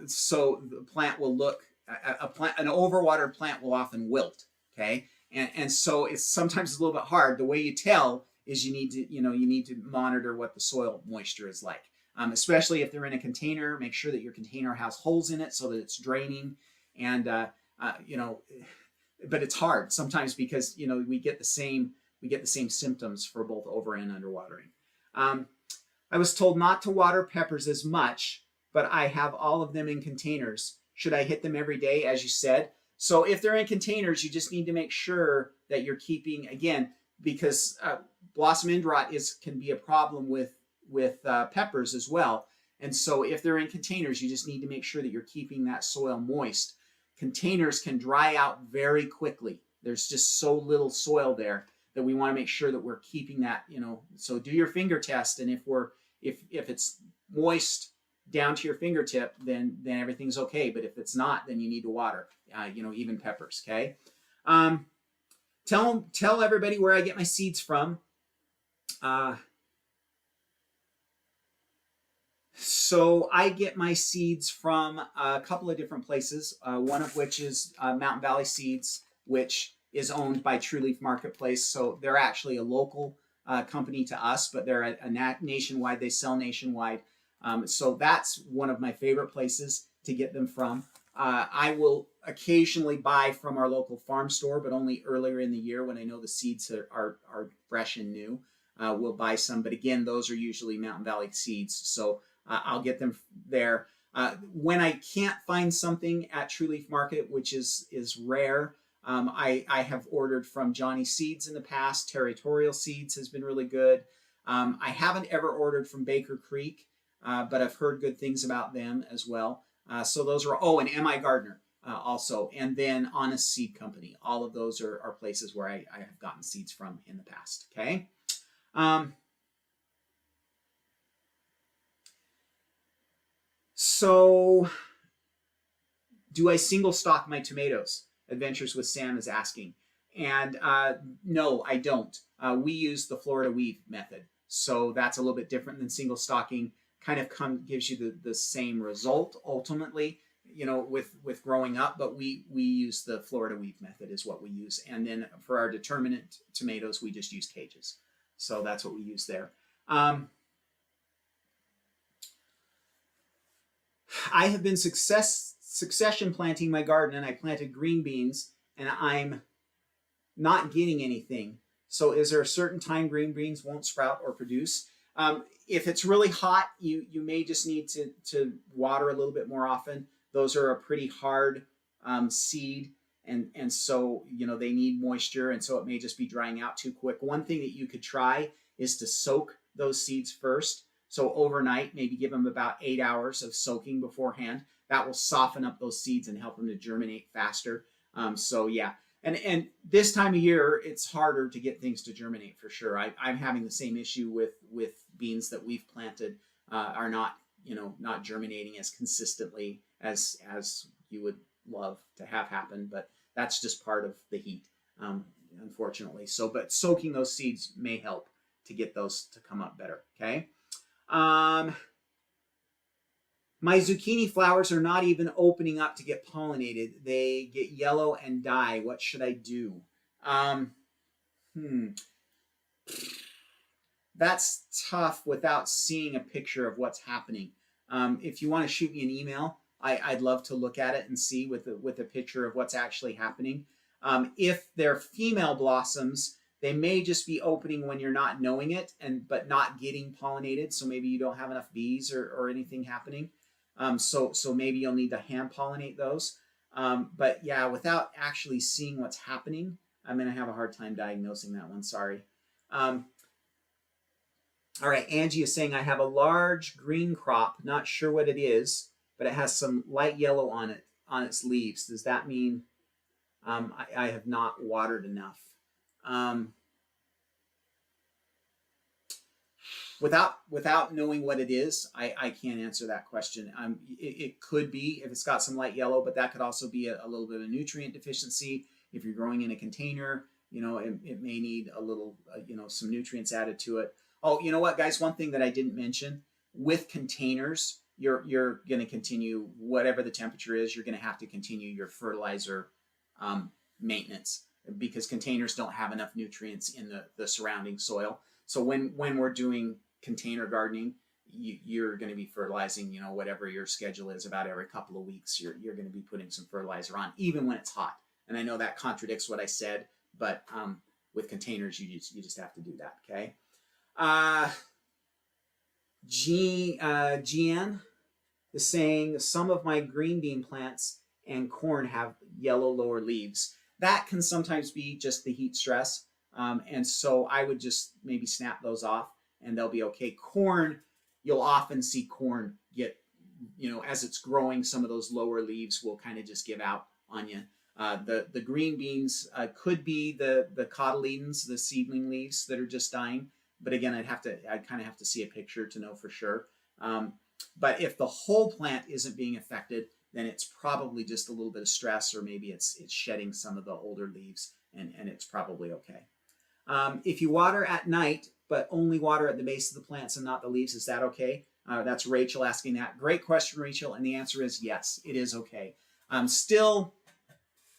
so the plant will look an overwatered plant will often wilt. Okay, and so it's sometimes a little bit hard. The way you tell is you need to monitor what the soil moisture is like. Especially if they're in a container, make sure that your container has holes in it so that it's draining. And but it's hard sometimes because we get the same symptoms for both over and underwatering. I was told not to water peppers as much, but I have all of them in containers. Should I hit them every day, as you said? So if they're in containers, you just need to make sure that you're keeping, again, because blossom end rot can be a problem with peppers as well. And so if they're in containers, you just need to make sure that you're keeping that soil moist. Containers can dry out very quickly. There's just so little soil there that we want to make sure that we're keeping that, so do your finger test. And if it's moist down to your fingertip, then everything's okay. But if it's not, then you need to water, even peppers. Okay. Tell everybody where I get my seeds from. So I get my seeds from a couple of different places, one of which is Mountain Valley Seeds, which is owned by True Leaf Marketplace. So they're actually a local company to us, but they're a nationwide. They sell nationwide. So that's one of my favorite places to get them from. I will occasionally buy from our local farm store, but only earlier in the year when I know the seeds are fresh and new. We'll buy some, but again, those are usually Mountain Valley Seeds. So I'll get them there. When I can't find something at True Leaf Market, which is rare, I have ordered from Johnny Seeds in the past. Territorial Seeds has been really good. I haven't ever ordered from Baker Creek, but I've heard good things about them as well. So those are, and M.I. Gardner also, and then Honest Seed Company. All of those are places where I have gotten seeds from in the past. Okay. So do I single stock my tomatoes? Adventures with Sam is asking. And no, I don't. We use the Florida weave method. So that's a little bit different than single stocking. Kind of gives you the same result ultimately, with growing up, but we use the Florida weave method is what we use. And then for our determinate tomatoes, we just use cages. So that's what we use there. I have been succession planting my garden, and I planted green beans, and I'm not getting anything. So is there a certain time green beans won't sprout or produce? If it's really hot, you may just need to water a little bit more often. Those are a pretty hard seed, and so they need moisture, and so it may just be drying out too quick. One thing that you could try is to soak those seeds first. So overnight, maybe give them about 8 hours of soaking beforehand. that will soften up those seeds and help them to germinate faster. So yeah, and this time of year, it's harder to get things to germinate for sure. I'm having the same issue with beans that we've planted are not, not germinating as consistently as you would love to have happen, but that's just part of the heat, unfortunately. So, but soaking those seeds may help to get those to come up better. Okay. My zucchini flowers are not even opening up to get pollinated. They get yellow and die. What should I do? That's tough without seeing a picture of what's happening. If you want to shoot me an email, I'd love to look at it and see with a picture of what's actually happening. If they're female blossoms, they may just be opening when you're not knowing it, but not getting pollinated. So maybe you don't have enough bees or anything happening. So maybe you'll need to hand pollinate those. But yeah, without actually seeing what's happening, I'm going to have a hard time diagnosing that one. Sorry. All right. Angie is saying, I have a large green crop. Not sure what it is, but it has some light yellow on its leaves. Does that mean I have not watered enough? Without knowing what it is, I can't answer that question. It could be if it's got some light yellow, but that could also be a little bit of nutrient deficiency. If you're growing in a container, it may need a little, some nutrients added to it. Oh, you know what, guys? One thing that I didn't mention, with containers, you're going to continue, whatever the temperature is, you're going to have to continue your fertilizer maintenance, because containers don't have enough nutrients in the surrounding soil. So when we're doing container gardening, you're going to be fertilizing, whatever your schedule is, about every couple of weeks. You're going to be putting some fertilizer on, even when it's hot. And I know that contradicts what I said, but with containers, you just have to do that. Okay. Gian is saying, some of my green bean plants and corn have yellow lower leaves. That can sometimes be just the heat stress. And so I would just maybe snap those off and they'll be okay. Corn, you'll often see corn get, as it's growing, some of those lower leaves will kind of just give out on you. The green beans could be the cotyledons, the seedling leaves that are just dying. But again, I'd kind of have to see a picture to know for sure. But if the whole plant isn't being affected, then it's probably just a little bit of stress, or maybe it's shedding some of the older leaves, and it's probably okay. If you water at night, but only water at the base of the plants and not the leaves, is that okay? That's Rachel asking that. Great question, Rachel. And the answer is yes, it is okay.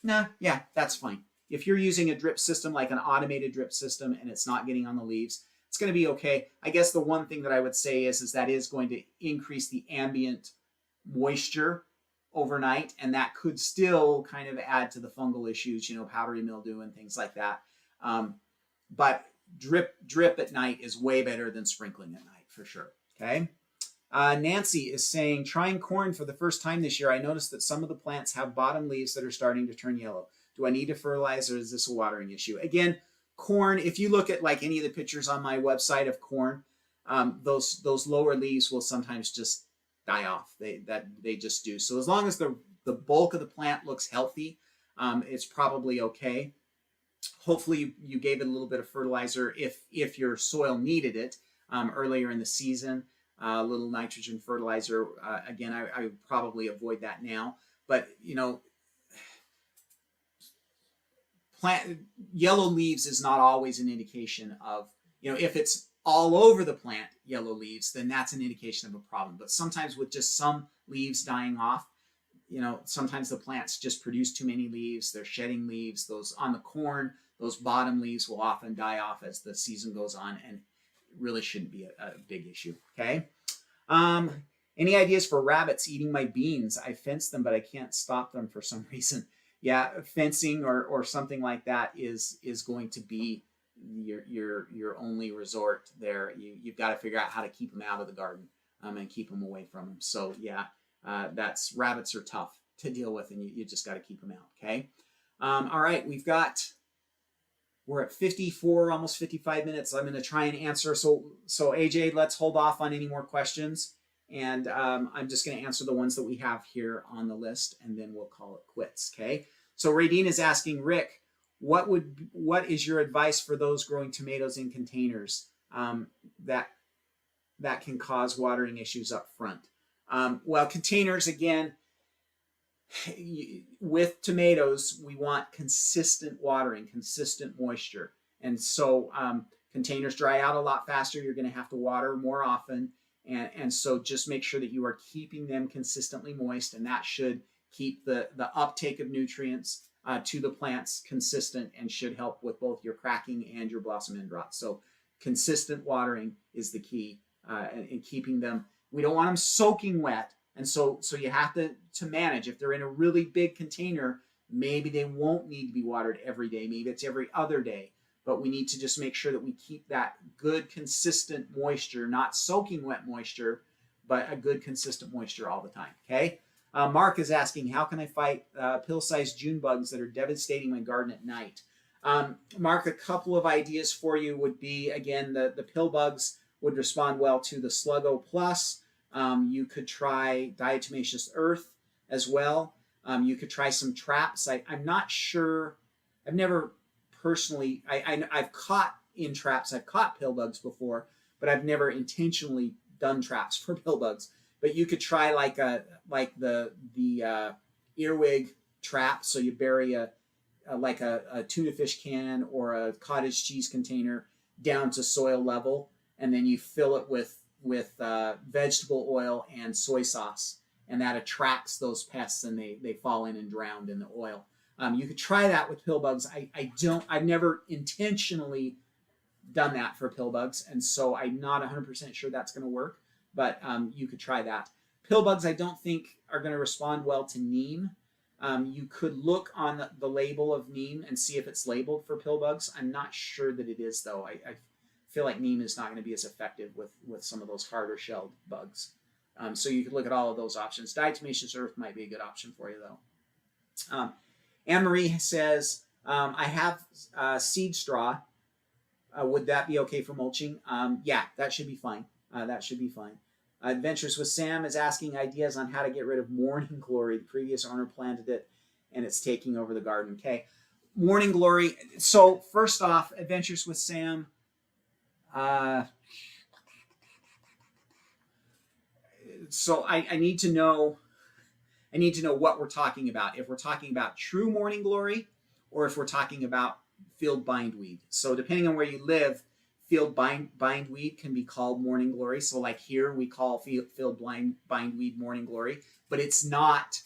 Yeah, that's fine. If you're using a drip system, like an automated drip system, and it's not getting on the leaves, it's going to be okay. I guess the one thing that I would say is that is going to increase the ambient moisture overnight, and that could still kind of add to the fungal issues, powdery mildew and things like that. But drip at night is way better than sprinkling at night for sure. Okay. Nancy is saying, trying corn for the first time this year, I noticed that some of the plants have bottom leaves that are starting to turn yellow. Do I need to fertilize, or is this a watering issue? Again, corn, if you look at like any of the pictures on my website of corn, those lower leaves will sometimes just die off. They just do. So as long as the bulk of the plant looks healthy, it's probably okay. Hopefully you gave it a little bit of fertilizer if your soil needed it earlier in the season. A little nitrogen fertilizer. Again, I would probably avoid that now. But plant yellow leaves is not always an indication of, if it's all over the plant, yellow leaves, then that's an indication of a problem. But sometimes with just some leaves dying off, sometimes the plants just produce too many leaves. They're shedding leaves. Those on the corn, those bottom leaves will often die off as the season goes on, and really shouldn't be a big issue. Okay. Any ideas for rabbits eating my beans? I fence them, but I can't stop them for some reason. Yeah, fencing or something like that is going to be your only resort there. You've got to figure out how to keep them out of the garden and keep them away from them. So yeah, rabbits are tough to deal with, and you just got to keep them out. Okay. All right, we're at 54, almost 55 minutes. I'm going to try and answer. So AJ, let's hold off on any more questions, And I'm just going to answer the ones that we have here on the list, and then we'll call it quits. Okay. So Radine is asking, Rick, what is your advice for those growing tomatoes in containers that can cause watering issues up front? Well, containers, again, with tomatoes, we want consistent watering, consistent moisture. And so containers dry out a lot faster. You're going to have to water more often. And so just make sure that you are keeping them consistently moist, and that should keep the uptake of nutrients to the plants consistent and should help with both your cracking and your blossom end rot. So consistent watering is the key in keeping them. We don't want them soaking wet. And so you have to manage. If they're in a really big container, maybe they won't need to be watered every day. Maybe it's every other day. But we need to just make sure that we keep that good, consistent moisture, not soaking wet moisture, but a good, consistent moisture all the time, okay? Mark is asking, how can I fight pill-sized June bugs that are devastating my garden at night? Mark, a couple of ideas for you would be, again, the pill bugs would respond well to the Sluggo Plus. You could try diatomaceous earth as well. You could try some traps. I'm not sure. I've never personally, I've caught in traps, I've caught pill bugs before, but I've never intentionally done traps for pill bugs. But you could try like the earwig trap. So you bury a tuna fish can or a cottage cheese container down to soil level, and then you fill it with vegetable oil and soy sauce, and that attracts those pests, and they fall in and drown in the oil. You could try that with pill bugs. I've never intentionally done that for pill bugs, and so I'm not 100% sure that's going to work, but you could try that. Pill bugs, I don't think are going to respond well to neem. You could look on the label of neem and see if it's labeled for pill bugs. I'm not sure that it is, though. I feel like neem is not going to be as effective with some of those harder shelled bugs. So you could look at all of those options. Diatomaceous earth might be a good option for you, though. Anne-Marie says, I have seed straw. Would that be okay for mulching? Yeah, that should be fine. That should be fine. Adventures with Sam is asking ideas on how to get rid of morning glory. The previous owner planted it, and it's taking over the garden. Okay, morning glory. So first off, Adventures with Sam. So I need to know. I need to know what we're talking about. If we're talking about true morning glory, or if we're talking about field bindweed. So depending on where you live, field bindweed can be called morning glory. So like here, we call field bindweed morning glory, but it's not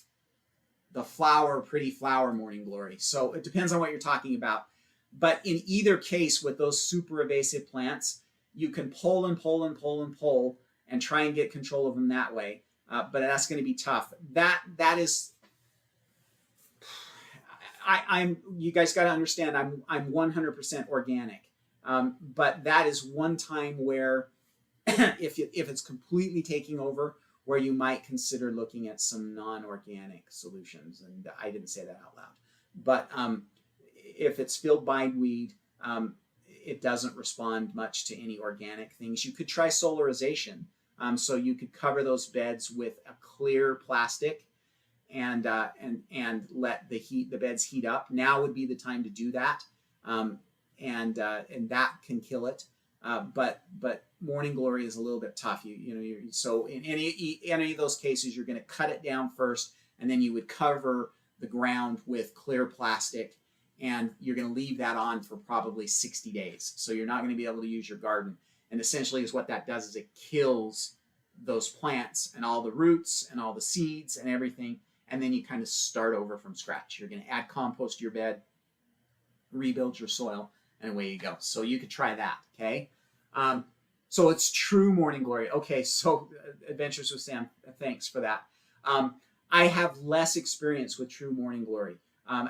the pretty flower morning glory. So it depends on what you're talking about. But in either case, with those super invasive plants, you can pull and pull and pull and pull and try and get control of them that way. But that's going to be tough. That is, you guys got to understand, I'm 100% organic. But that is one time where if it's completely taking over, where you might consider looking at some non-organic solutions. And I didn't say that out loud. But if it's field bindweed, it doesn't respond much to any organic things. You could try solarization. So you could cover those beds with a clear plastic and let the beds heat up. Now would be the time to do that. And that can kill it. But morning glory is a little bit tough. So in any of those cases, you're going to cut it down first, and then you would cover the ground with clear plastic, and you're going to leave that on for probably 60 days. So you're not going to be able to use your garden. And essentially is what that does is it kills those plants and all the roots and all the seeds and everything. And then you kind of start over from scratch. You're going to add compost to your bed, rebuild your soil, and away you go. So you could try that, okay? So it's true morning glory. Okay, so Adventures with Sam, thanks for that. I have less experience with true morning glory.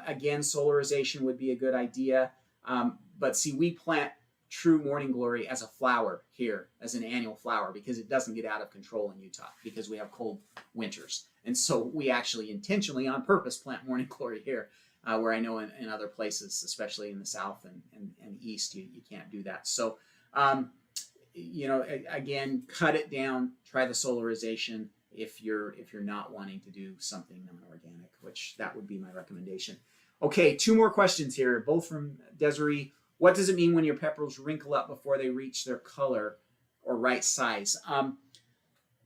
Again, solarization would be a good idea. But see, we plant true morning glory as a flower here, as an annual flower, because it doesn't get out of control in Utah because we have cold winters. And so we actually intentionally on purpose plant morning glory here, where I know in other places, especially in the south and east, you can't do that. So you know, again, cut it down. Try the solarization if you're not wanting to do something non-organic, which that would be my recommendation. Okay, 2 more questions here, both from Desiree. What does it mean when your peppers wrinkle up before they reach their color or right size?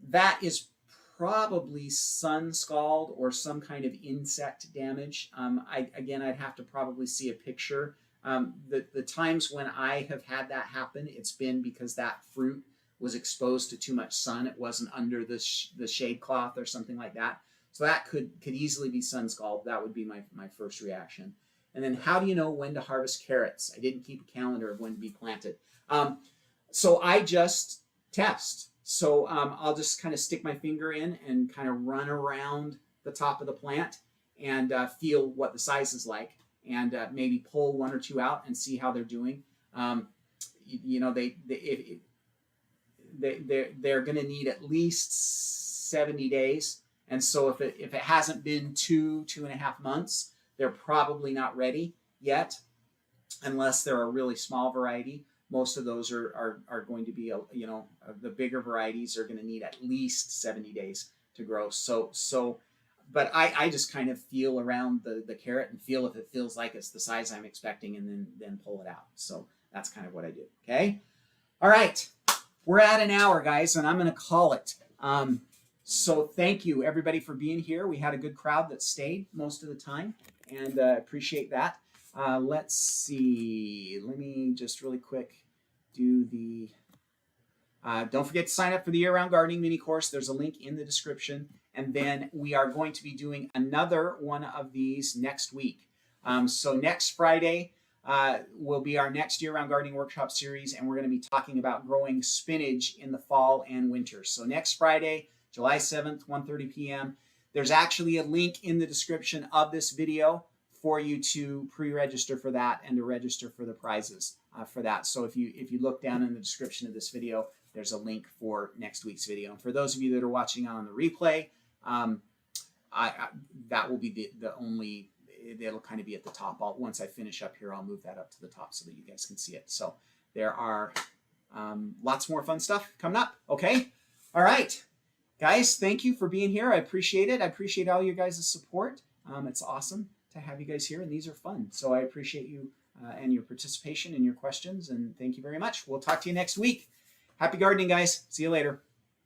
That is probably sun scald or some kind of insect damage. I'd have to probably see a picture. The times when I have had that happen, it's been because that fruit was exposed to too much sun. It wasn't under the shade cloth or something like that. So that could easily be sun scald. That would be my first reaction. And then how do you know when to harvest carrots? I didn't keep a calendar of when to be planted. So I just test. So I'll just kind of stick my finger in and kind of run around the top of the plant and feel what the size is like, and maybe pull 1 or 2 out and see how they're doing. You know, they're going to need at least 70 days. And so if it hasn't been 2.5 months, they're probably not ready yet, unless they're a really small variety. Most of those are going to be, you know, the bigger varieties are going to need at least 70 days to grow. But I just kind of feel around the carrot and feel if it feels like it's the size I'm expecting, and then pull it out. So that's kind of what I do. Okay. All right. We're at an hour, guys, and I'm going to call it. So thank you, everybody, for being here. We had a good crowd that stayed most of the time, and appreciate that. Let's see. Let me just really quick do the... don't forget to sign up for the year-round gardening mini course. There's a link in the description. And then we are going to be doing another one of these next week. So next Friday will be our next year-round gardening workshop series, and we're going to be talking about growing spinach in the fall and winter. So next Friday, July 7th, 1:30 p.m. There's actually a link in the description of this video for you to pre-register for that and to register for the prizes for that. So if you look down in the description of this video, there's a link for next week's video. And for those of you that are watching on the replay, that will be the only, it'll kind of be at the top. Once I finish up here, I'll move that up to the top so that you guys can see it. So there are lots more fun stuff coming up. Okay. All right, guys, thank you for being here. I appreciate it. I appreciate all you guys' support. It's awesome to have you guys here, and these are fun. So I appreciate you and your participation and your questions, and thank you very much. We'll talk to you next week. Happy gardening, guys. See you later.